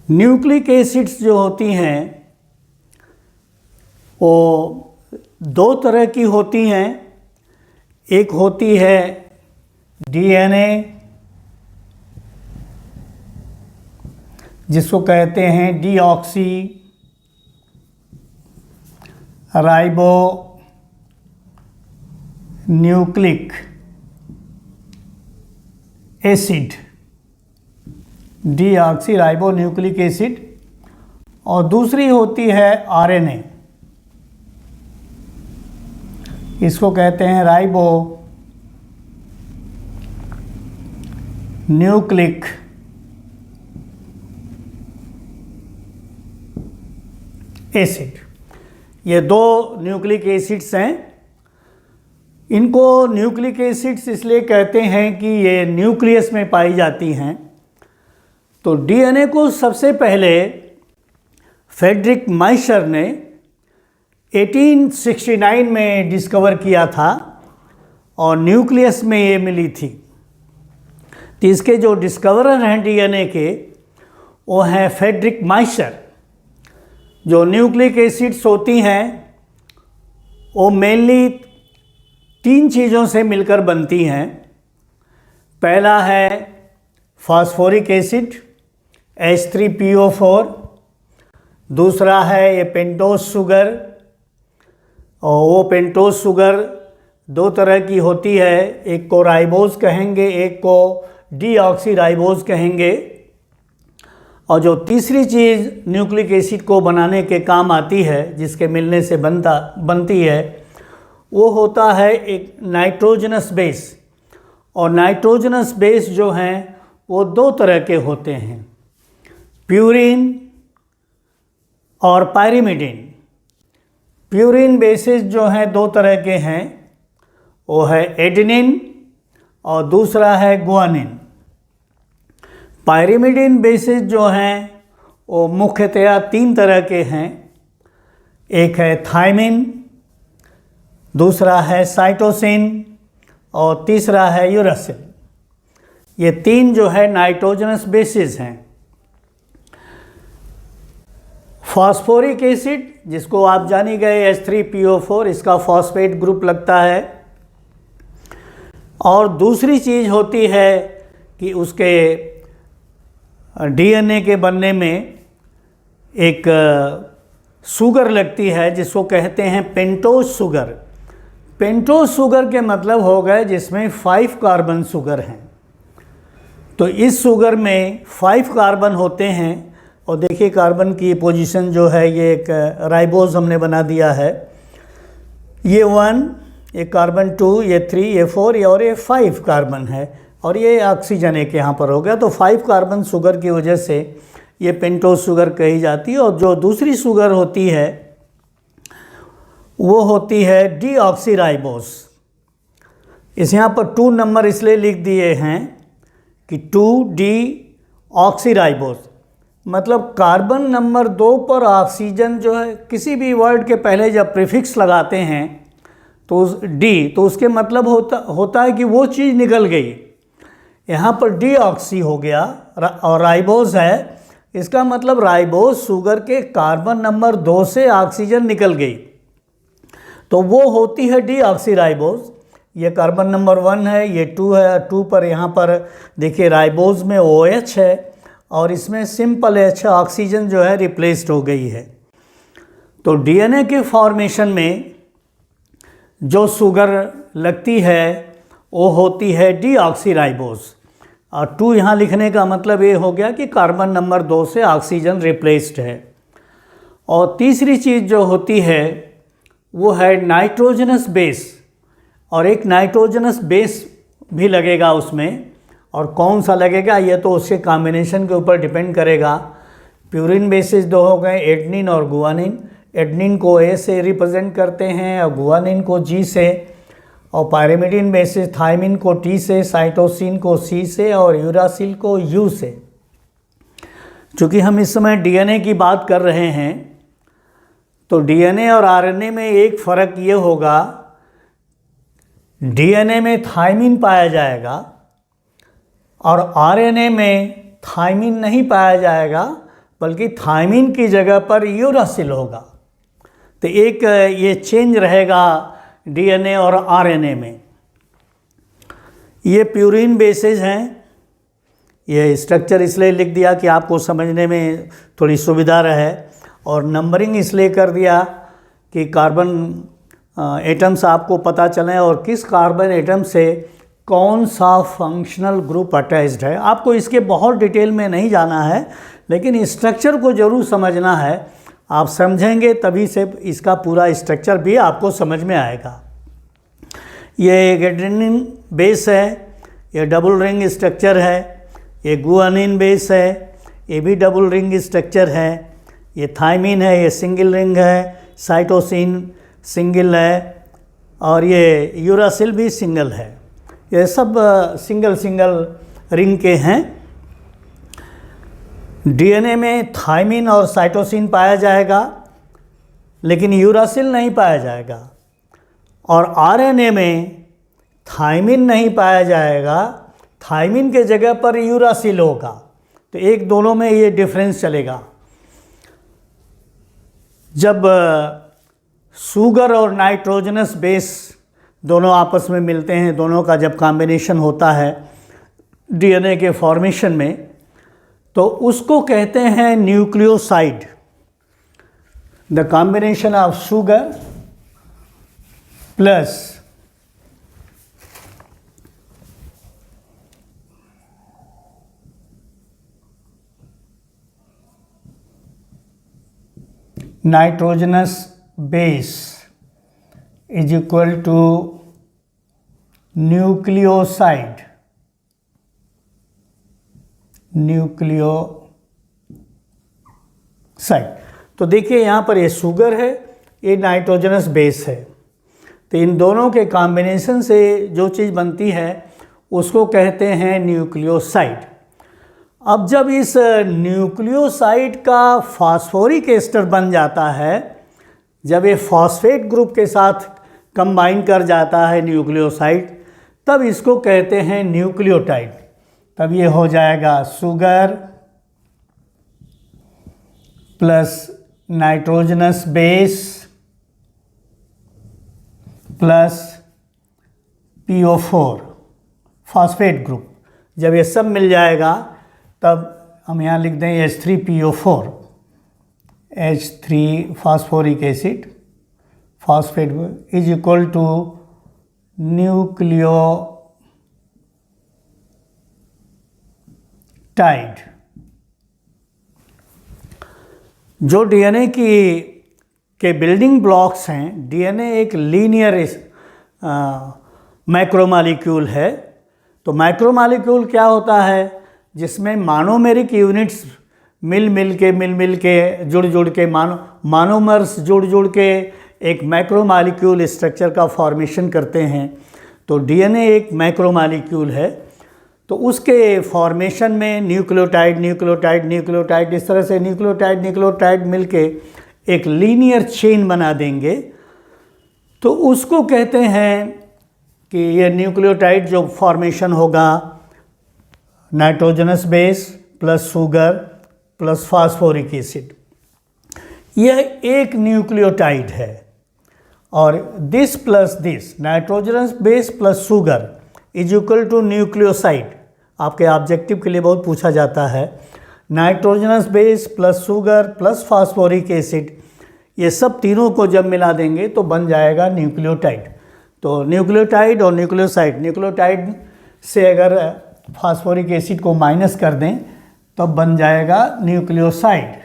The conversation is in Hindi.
न्यूक्लिक एसिड्स जो होती हैं वो दो तरह की होती हैं। एक होती है डीएनए, जिसको कहते हैं deoxy ribo nucleic acid, deoxy ribo nucleic acid. और दूसरी होती है आरएनए, इसको कहते हैं राइबो न्यूक्लिक एसिड। ये दो न्यूक्लिक एसिड्स हैं। इनको न्यूक्लिक एसिड्स इसलिए कहते हैं कि ये न्यूक्लियस में पाई जाती हैं। तो डीएनए को सबसे पहले फ्रेडरिक माइशर ने 1869 में डिस्कवर किया था और न्यूक्लियस में ये मिली थी। तो इसके जो डिस्कवरर हैं डीएनए के वो हैं फ्रेडरिक माइशर। जो न्यूक्लिक एसिड्स होती हैं वो मेनली तीन चीज़ों से मिलकर बनती हैं। पहला है फास्फोरिक एसिड H3PO4, दूसरा है ये पेंटोज शुगर, और वो पेंटोज शुगर दो तरह की होती है, एक को राइबोज कहेंगे, एक को डीऑक्सी राइबोज कहेंगे। और जो तीसरी चीज़ न्यूक्लिक एसिड को बनाने के काम आती है, जिसके मिलने से बनती है, वो होता है एक नाइट्रोजनस बेस। और नाइट्रोजनस बेस जो हैं वो दो तरह के होते हैं, प्यूरिन और पायरिमिडिन। प्यूरिन बेसिस जो हैं दो तरह के हैं, वो है एडेनिन और दूसरा है गुआनिन। पायरिमिडिन बेसिस जो हैं वो मुख्यतया तीन तरह के हैं, एक है थायमिन, दूसरा है साइटोसिन और तीसरा है यूरासिल। ये तीन जो है नाइट्रोजनस बेसिस हैं। फास्फोरिक एसिड, जिसको आप जान ही गए H3PO4, इसका फॉस्फेट ग्रुप लगता है। और दूसरी चीज़ होती है कि उसके डीएनए के बनने में एक शुगर लगती है, जिसको कहते हैं पेंटोज शुगर। पेंटोज शुगर के मतलब हो गए जिसमें 5 कार्बन शुगर हैं। तो इस शुगर में 5 कार्बन होते हैं। और देखिए कार्बन की पोजीशन जो है, ये एक राइबोज हमने बना दिया है। ये 1, ये कार्बन 2, ये 3, ये 4, और ये 5 कार्बन है। और ये ऑक्सीजन एक यहाँ पर हो गया। तो 5 कार्बन शुगर की वजह से ये पेंटोज शुगर कही जाती है। और जो दूसरी शुगर होती है वो होती है डीऑक्सी राइबोज। इस यहाँ पर 2 नंबर इसलिए लिख दिए हैं कि 2-डीऑक्सी राइबोज, मतलब कार्बन नंबर 2 पर ऑक्सीजन जो है, किसी भी वर्ड के पहले जब प्रीफिक्स लगाते हैं तो डी, तो उसके मतलब होता है कि वो चीज़ निकल गई। यहाँ पर डीऑक्सी हो गया और राइबोज है, इसका मतलब राइबोज शुगर के कार्बन नंबर 2 से ऑक्सीजन निकल गई, तो वो होती है डीऑक्सी राइबोज। ये कार्बन नंबर 1 है, ये 2 है। 2 पर यहाँ पर देखिए राइबोज में OH है और इसमें सिंपल H, ऑक्सीजन जो है रिप्लेस्ड हो गई है। तो डीएनए के फॉर्मेशन में जो शुगर लगती है वो होती है डीऑक्सी राइबोज। और 2 यहाँ लिखने का मतलब ये हो गया कि कार्बन नंबर 2 से ऑक्सीजन रिप्लेस्ड है। और तीसरी चीज़ जो होती है वो है नाइट्रोजनस बेस, और एक नाइट्रोजनस बेस भी लगेगा उसमें। और कौन सा लगेगा ये तो उसके कॉम्बिनेशन के ऊपर डिपेंड करेगा। प्यूरिन बेसिस दो हो गए, एडेनिन और गुआनिन। एडेनिन को A से रिप्रेजेंट करते हैं और गुआनिन को G से, और पायरिमिडिन बेसिस थायमिन को T से, साइटोसिन को C से और यूरासिल को U से। चूँकि हम इस समय डीएनए की बात कर रहे हैं तो डीएनए और आरएनए में एक फ़र्क ये होगा, डीएनए में थायमिन पाया जाएगा और आरएनए में थायमिन नहीं पाया जाएगा, बल्कि थायमिन की जगह पर यूरासिल होगा। तो एक ये चेंज रहेगा डीएनए और आरएनए में। ये प्यूरिन बेसेस हैं। ये स्ट्रक्चर इसलिए लिख दिया कि आपको समझने में थोड़ी सुविधा रहे, और नंबरिंग इसलिए कर दिया कि कार्बन एटम्स आपको पता चलें और किस कार्बन एटम से कौन सा फंक्शनल ग्रुप अटैच्ड है। आपको इसके बहुत डिटेल में नहीं जाना है, लेकिन स्ट्रक्चर को ज़रूर समझना है। आप समझेंगे तभी से इसका पूरा स्ट्रक्चर भी आपको समझ में आएगा। ये एडेनिन बेस है, ये डबल रिंग स्ट्रक्चर है। ये गुआनिन बेस है, ये भी डबल रिंग स्ट्रक्चर है। ये थायमिन है, ये सिंगल रिंग है। साइटोसिन सिंगल है, और ये यूरासिल भी सिंगल है। ये सब सिंगल सिंगल रिंग के हैं। डीएनए में थायमिन और साइटोसिन पाया जाएगा, लेकिन यूरासिल नहीं पाया जाएगा। और आरएनए में थायमिन नहीं पाया जाएगा, थायमिन के जगह पर यूरासिल होगा। तो एक दोनों में ये डिफरेंस चलेगा। जब शुगर और नाइट्रोजनस बेस दोनों आपस में मिलते हैं, दोनों का जब कॉम्बिनेशन होता है डीएनए के फॉर्मेशन में, तो उसको कहते हैं nucleoside. The combination of sugar plus nitrogenous base is equal to nucleoside। तो देखिए यहाँ पर ये शुगर है, ये नाइट्रोजनस बेस है। तो इन दोनों के कॉम्बिनेशन से जो चीज़ बनती है उसको कहते हैं न्यूक्लियोसाइड। अब जब इस न्यूक्लियोसाइड का फास्फोरिक एस्टर बन जाता है, जब ये फॉस्फेट ग्रुप के साथ कंबाइन कर जाता है न्यूक्लियोसाइड, तब इसको कहते हैं न्यूक्लियोटाइड। तब ये हो जाएगा sugar plus nitrogenous base plus PO4 phosphate group. जब ये सब मिल जाएगा तब हम यहाँ लिख दें H3PO4, H3 phosphoric acid phosphate is equal to nucleotide. जो डीएनए के बिल्डिंग ब्लॉक्स हैं, डीएनए एक लीनियर मैक्रोमॉलिक्यूल है। तो मैक्रोमॉलिक्यूल क्या होता है? जिसमें मानोमेरिक यूनिट्स मिल मिल के जुड़ के मानोमर्स जुड़ के एक मैक्रोमॉलिक्यूल स्ट्रक्चर का फॉर्मेशन करते हैं। तो डीएनए एक मैक्रोमॉलिक्यूल है। तो उसके फॉर्मेशन में न्यूक्लियोटाइड इस तरह से न्यूक्लियोटाइड मिलके एक लीनियर चेन बना देंगे। तो उसको कहते हैं कि ये न्यूक्लियोटाइड जो फॉर्मेशन होगा, nitrogenous base plus sugar plus phosphoric acid, यह एक न्यूक्लियोटाइड है। और this plus this, nitrogenous base plus sugar is equal to nucleoside. आपके ऑब्जेक्टिव के लिए बहुत पूछा जाता है। Nitrogenous base plus sugar plus phosphoric acid, ये सब तीनों को जब मिला देंगे तो बन जाएगा न्यूक्लियोटाइड। तो न्यूक्लियोटाइड और न्यूक्लियोसाइड से अगर फास्फोरिक एसिड को माइनस कर दें तब बन जाएगा न्यूक्लियोसाइड।